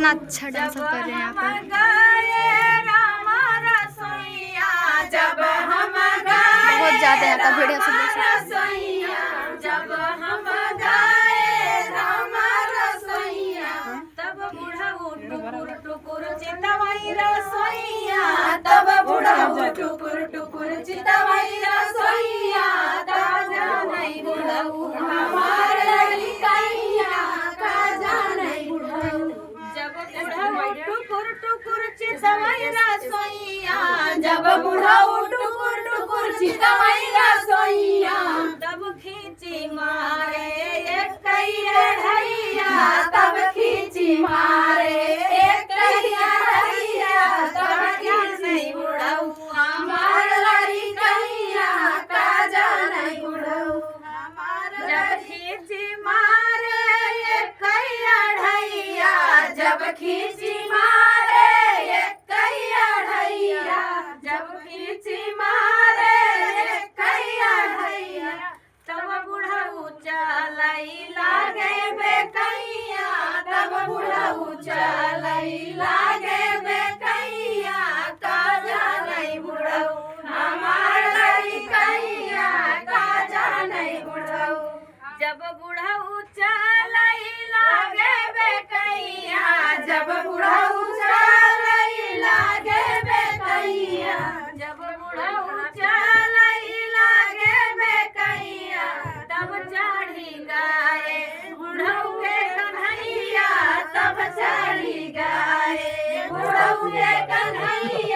कितना अच्छा डांस कर रहे हैं यहाँ पर। बहुत ज्यादा यहाँ का वीडियो से देख सकते हैं। जब हम गाए रामा रसोइया तब बूढ़ा टुकुर टुकुर चितवाई रसोइया तब बूढ़ा टुकुर टुकुर चितवाई रसोइया तब जानै बुढ़ऊ हमार लड़कैया का जानै बुढ़ऊ जब बूढ़ा टुकुर टुकुर चितवाई रसोइया जब बूढ़ा टुकुर टुकुर चितवाई रसोइया तब खींची मारे एक ढैया तब खींची मारे एक ढैया तब नहीं बुढ़ऊ हमार लड़ी कहिया का जानै बुढ़ऊ जब खींची मारे एक ढैया जब खींची मारे एक ढैया जब खींची मारे एक ढैया तब बुढ़ऊ चलई लागे बेकैया तब बुढ़ऊ चलई लागे बेकैया का जानै बुढ़ऊ हमार लड़कैया का जानै बुढ़ऊ जब बुढ़ऊ चलई लागे बेकैया जब बुढ़ऊ चलई लागे बेकैया जब बुढ़ऊ चलई लागे बेकैया तब चढ़ी गाए बुढ़ऊ के कन्हैया तब चढ़ी गाए बुढ़ऊ के कन्हैया